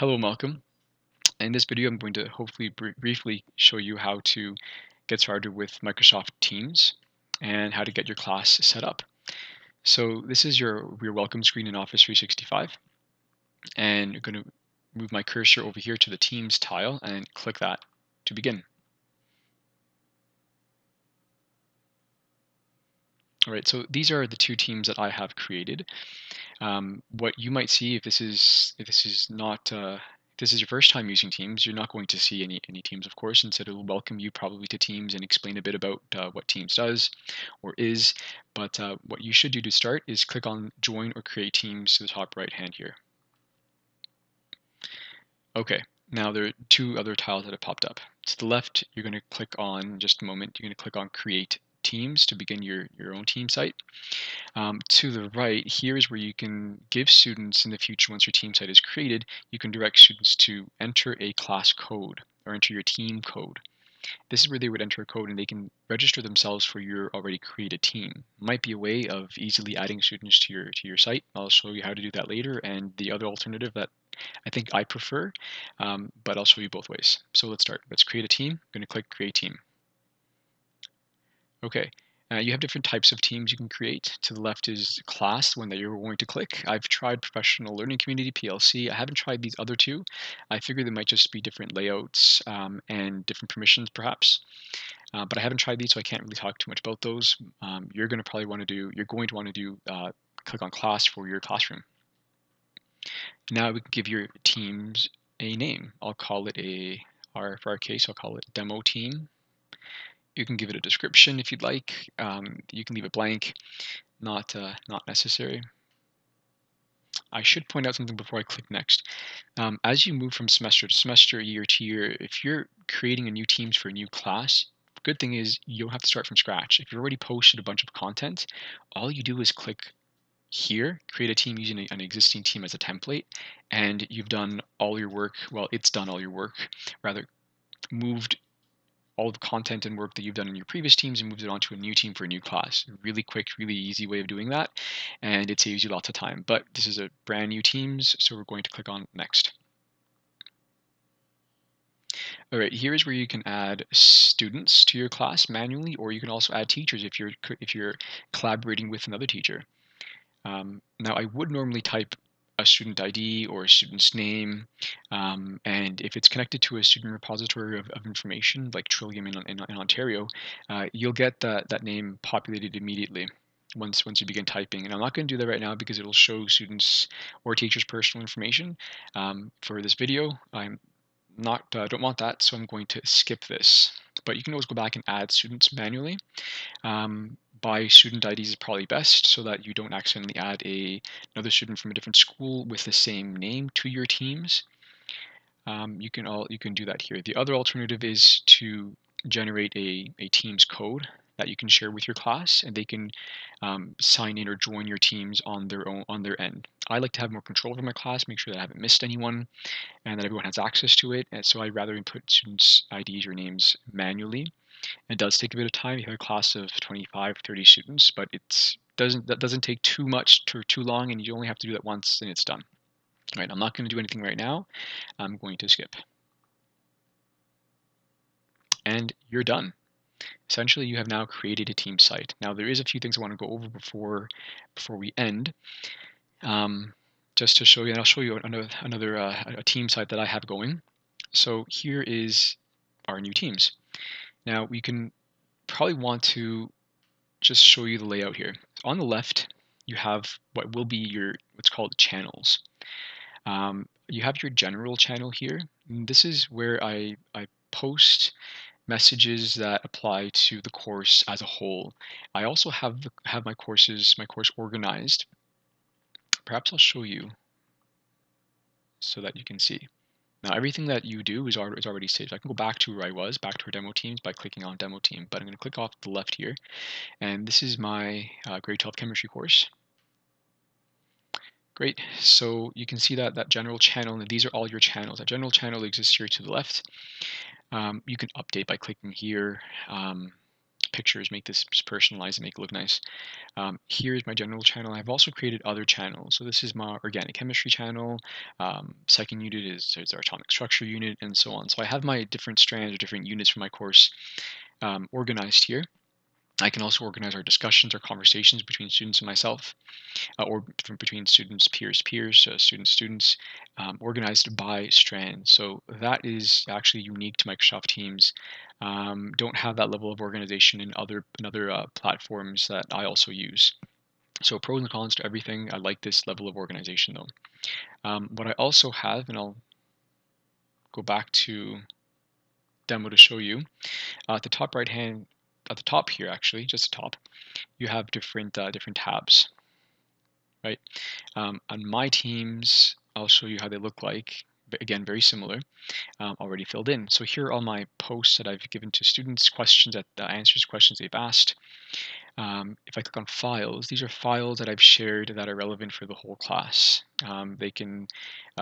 Hello, Malcolm. In this video, I'm going to hopefully briefly show you how to get started with Microsoft Teams and how to get your class set up. So this is your welcome screen in Office 365, and you're going to move my cursor over here to the Teams tile and click that to begin. All right, so these are the two teams that I have created. What you might see if this is not if this is your first time using Teams, you're not going to see any Teams, of course. Instead, it will welcome you probably to Teams and explain a bit about what Teams does or is. But what you should do to start is click on Join or Create Teams to the top right hand here. Okay, now there are two other tiles that have popped up. To the left, you're going to click on, in just a moment, you're going to click on Create Teams to begin your own team site. To the right, here is where you can give students in the future, once your team site is created, you can direct students to enter a class code or enter your team code. This is where they would enter a code and they can register themselves for your already created team. Might be a way of easily adding students to your site. I'll show you how to do that later, and the other alternative that I think I prefer, but I'll show you both ways. So let's start. Let's create a team. I'm going to click Create Team. Okay, you have different types of teams you can create. To the left is class, the one that you're going to click. I've tried Professional Learning Community, PLC. I haven't tried these other two. I figure they might just be different layouts and different permissions, perhaps. But I haven't tried these, so I can't really talk too much about those. You're going to want to do click on class for your classroom. Now we can give your teams a name. I'll call it for our case, I'll call it demo team. You can give it a description if you'd like. You can leave it blank, not necessary. I should point out something before I click next. As you move from semester to semester, year to year, if you're creating a new teams for a new class, the good thing is you don't have to start from scratch. If you've already posted a bunch of content, all you do is click here, create a team using an existing team as a template, and you've done all your work. Well, it's done all your work, rather moved all the content and work that you've done in your previous teams and moved it onto a new team for a new class. Really quick, really easy way of doing that, and it saves you lots of time. But this is a brand new teams, so we're going to click on next. All right, here's where you can add students to your class manually, or you can also add teachers if you're collaborating with another teacher. Now, I would normally type a student ID or a student's name, and if it's connected to a student repository of information like Trillium in Ontario, you'll get that name populated immediately once you begin typing. And I'm not going to do that right now because it'll show students or teachers' personal information. For this video, I'm not don't want that, so I'm going to skip this. But you can always go back and add students manually. By student IDs is probably best so that you don't accidentally add another student from a different school with the same name to your teams. You can do that here. The other alternative is to generate a Teams code that you can share with your class, and they can sign in or join your teams on their end. I like to have more control over my class, make sure that I haven't missed anyone, and that everyone has access to it. And so I'd rather input students' IDs or names manually. It does take a bit of time. You have a class of 25, 30 students, but that doesn't take too much or too long, and you only have to do that once and it's done. All right, I'm not going to do anything right now. I'm going to skip. And you're done. Essentially, you have now created a team site. Now, there is a few things I want to go over before we end. Just to show you, and I'll show you another a team site that I have going. So here is our new teams. Now, we can probably want to just show you the layout here. On the left, you have what will be what's called channels. You have your general channel here. And this is where I post messages that apply to the course as a whole. I also have my course organized. Perhaps I'll show you so that you can see. Now everything that you do is already saved. I can go back to where I was, back to our demo teams by clicking on demo team, but I'm going to click off to the left here. And this is my grade 12 chemistry course. Great, so you can see that general channel, and these are all your channels. That general channel exists here to the left. You can update by clicking here. pictures, make this personalized and make it look nice. Here's my general channel. I've also created other channels. So this is my organic chemistry channel. Second unit is our atomic structure unit, and so on. So I have my different strands or different units for my course organized here. I can also organize our discussions or conversations between students and myself, or between students, peers, students, organized by strand. So that is actually unique to Microsoft Teams. Don't have that level of organization in other platforms that I also use. So pros and cons to everything. I like this level of organization though. What I also have, and I'll go back to demo to show you, at the top right hand, at the top here actually, just the top, you have different tabs, right? On my teams, I'll show you how they look like. But again, very similar, already filled in. So here are all my posts that I've given to students, questions that answers questions they've asked. If I click on files, these are files that I've shared that are relevant for the whole class. They can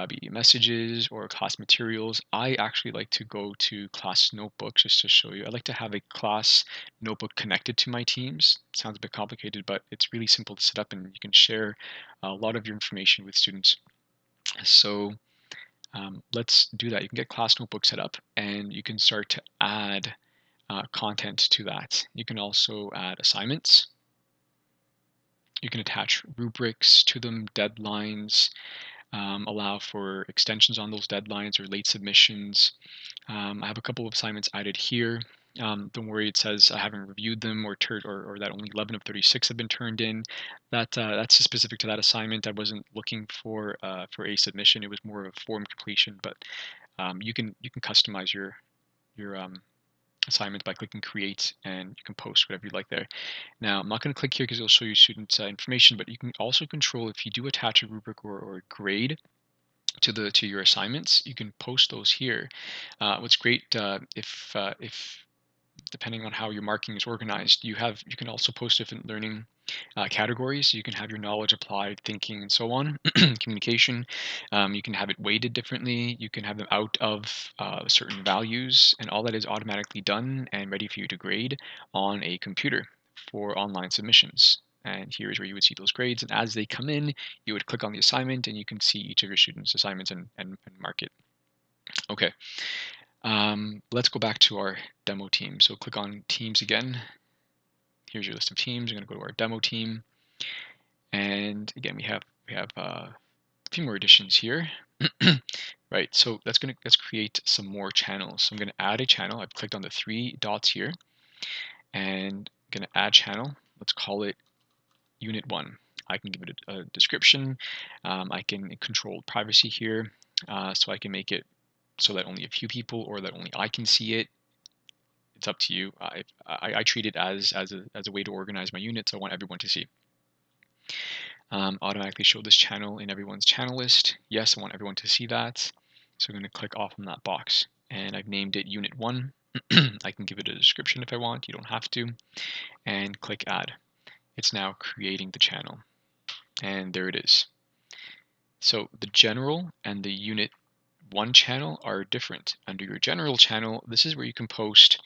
be messages or class materials. I actually like to go to class notebooks just to show you. I like to have a class notebook connected to my teams. It sounds a bit complicated, but it's really simple to set up and you can share a lot of your information with students. So let's do that. You can get class notebook set up and you can start to add content to that. You can also add assignments. You can attach rubrics to them, deadlines, allow for extensions on those deadlines or late submissions. I have a couple of assignments added here. Don't worry, it says I haven't reviewed them or that only 11 of 36 have been turned in. That's specific to that assignment. I wasn't looking for a submission. It was more of a form completion, but you can customize your assignment by clicking create, and you can post whatever you like there. Now, I'm not going to click here because it'll show you student information, but you can also control if you do attach a rubric or grade to your assignments, you can post those here. What's great if depending on how your marking is organized, you can also post different learning categories. You can have your knowledge, applied thinking, and so on. Communication. You can have it weighted differently. You can have them out of certain values, and all that is automatically done and ready for you to grade on a computer for online submissions. And here is where you would see those grades. And as they come in, you would click on the assignment and you can see each of your students' assignments and mark it. Okay. Let's go back to our demo team. So click on teams again. Here's your list of teams. I'm going to go to our demo team. And again, we have a few more additions here. Right, so let's create some more channels. So I'm going to add a channel. I've clicked on the three dots here and I'm going to add channel. Let's call it Unit 1. I can give it a description. I can control privacy here, so I can make it so that only a few people or that only I can see it. It's up to you. I treat it as a way to organize my units. I want everyone to see. Automatically show this channel in everyone's channel list. Yes, I want everyone to see that. So I'm going to click off on that box. And I've named it Unit 1. I can give it a description if I want. You don't have to. And click Add. It's now creating the channel. And there it is. So the general and the Unit 1 channel are different. Under your general channel, this is where you can post.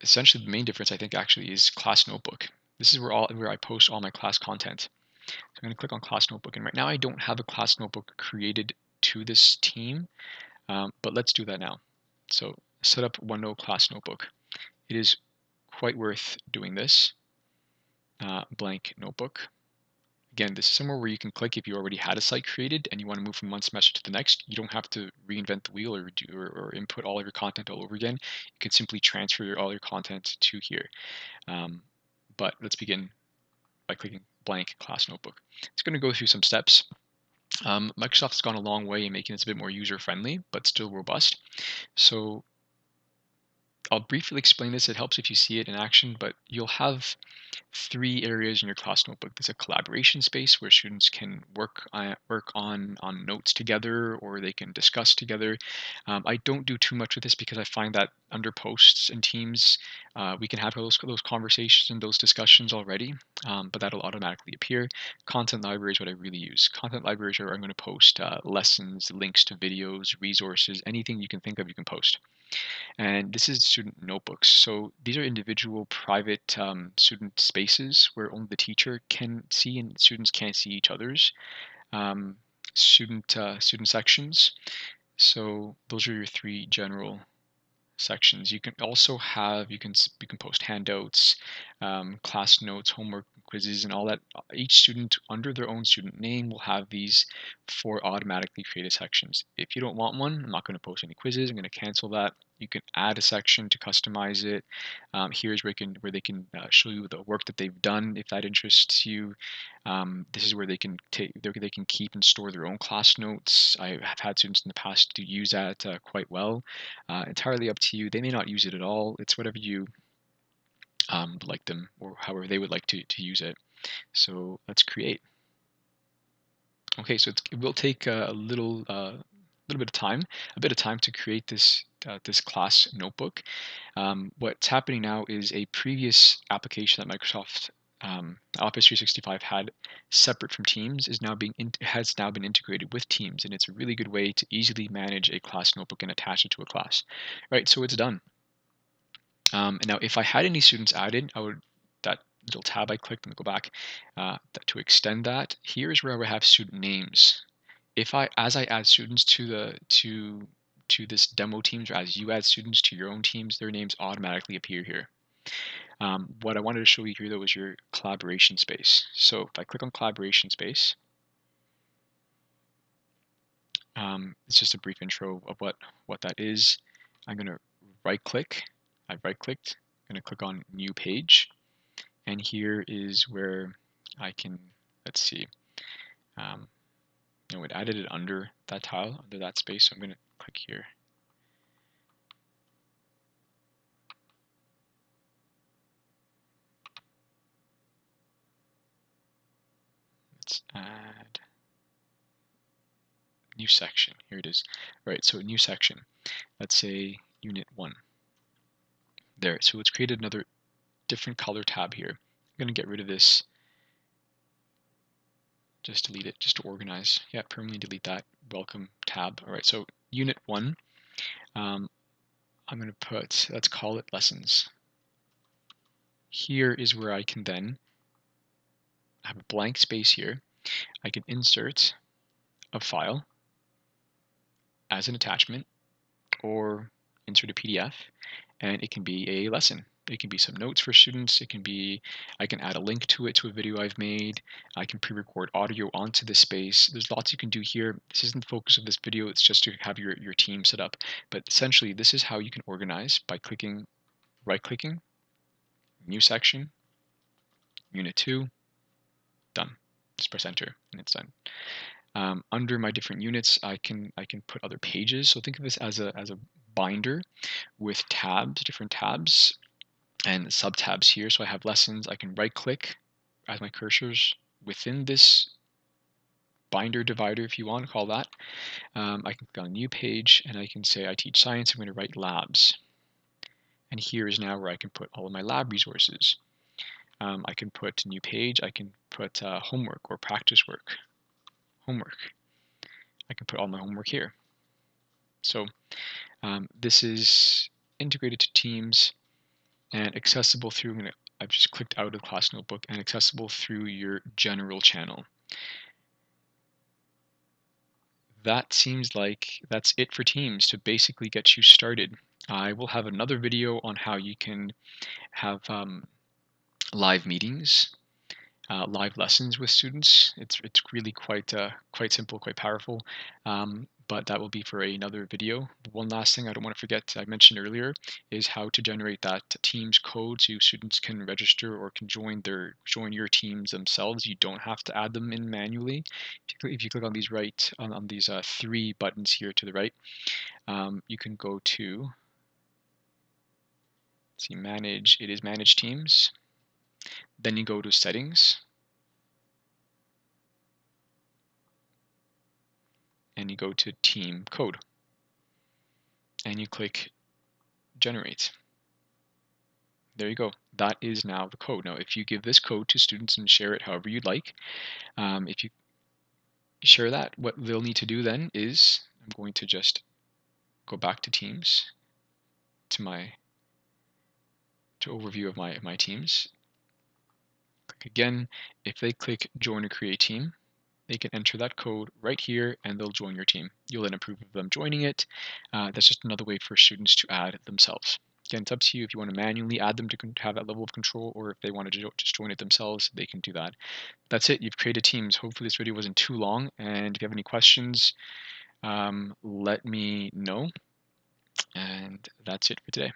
Essentially, the main difference, I think, actually is class notebook. This is where I post all my class content. So I'm going to click on class notebook, and right now I don't have a class notebook created to this team, but let's do that now. So set up OneNote class notebook. It is quite worth doing this. Blank notebook. Again, this is somewhere where you can click if you already had a site created and you want to move from one semester to the next. You don't have to reinvent the wheel or input all of your content all over again. You can simply transfer all your content to here. But let's begin by clicking blank class notebook. It's going to go through some steps. Microsoft has gone a long way in making this a bit more user-friendly, but still robust. So I'll briefly explain this. It helps if you see it in action, but you'll have three areas in your class notebook. There's a collaboration space where students can work on notes together, or they can discuss together. I don't do too much with this because I find that under posts and teams, we can have those conversations and those discussions already, but that'll automatically appear. Content library is what I really use. Content libraries are I'm going to post lessons, links to videos, resources, anything you can think of, you can post. And this is student notebooks. So these are individual private student spaces where only the teacher can see and students can't see each other's um, student sections. So those are your three general sections. You can also have you can post handouts, class notes, homework, quizzes, and all that. Each student under their own student name will have these four automatically created sections. If you don't want one, I'm not going to post any quizzes. I'm going to cancel that. You can add a section to customize it. Here's where they can show you the work that they've done if that interests you. This is where they can keep and store their own class notes. I have had students in the past to use that quite well. Entirely up to you. They may not use it at all. It's whatever you like them or however they would like to use it. So let's create. Okay, so it will take a little bit of time, to create this class notebook. What's happening now is a previous application that Microsoft Office 365 had separate from Teams has now been integrated with Teams, and it's a really good way to easily manage a class notebook and attach it to a class. Right, so it's done. Now, if I had any students added, that little tab I clicked, and go back to extend that. Here's where I would have student names. As I add students to this demo teams, or as you add students to your own teams, their names automatically appear here. What I wanted to show you here, though, is your collaboration space. So if I click on collaboration space, it's just a brief intro of what that is. I'm going to right click. I've right clicked. I'm going to click on new page. And here is where I can, let's see, it added it under that tile, under that space. So I'm going to click here. Let's add new section. Here it is. All right, so new section. Let's say unit 1. There, so it's created another different color tab here. I'm going to get rid of this. Just delete it, just to organize. Yeah, permanently delete that welcome tab. All right, so unit 1, I'm going to put, let's call it lessons. Here is where I can then have a blank space here. I can insert a file as an attachment or insert a PDF, and it can be a lesson. It can be some notes for students. It can be, I can add a link to it to a video I've made. I can pre-record audio onto this space. There's lots you can do here. This isn't the focus of this video. It's just to have your team set up. But essentially, this is how you can organize by right-clicking, new section, unit 2, done. Just press enter and it's done. Under my different units, I can put other pages. So think of this as a binder with tabs, different tabs, and sub-tabs here. So I have lessons. I can right-click as my cursors within this binder divider, if you want to call that. I can click on a new page, and I can say I teach science. I'm going to write labs. And here is now where I can put all of my lab resources. I can put new page. I can put homework or practice work. Homework. I can put all my homework here. So this is integrated to Teams and accessible through, I've just clicked out of Class Notebook, and accessible through your general channel. That seems like that's it for Teams to basically get you started. I will have another video on how you can have live meetings, live lessons with students. It's really quite simple, quite powerful. But that will be for another video. One last thing I don't want to forget, I mentioned earlier, is how to generate that Teams code so students can register or can join your teams themselves. You don't have to add them in manually. If you click on these on these 3 buttons here to the right, you can go to manage. It is manage teams. Then you go to settings, and you go to team code, and you click generate. There you go. That is now the code. Now, if you give this code to students and share it however you'd like, if you share that, what they'll need to do then is, I'm going to just go back to Teams, to my to overview of my teams. Click again. If they click join or create team, they can enter that code right here and they'll join your team. You'll then approve of them joining it. That's just another way for students to add themselves. Again, it's up to you if you want to manually add them to have that level of control, or if they wanted to just join it themselves, they can do that. That's it. You've created teams. Hopefully this video wasn't too long. And if you have any questions, let me know. And that's it for today.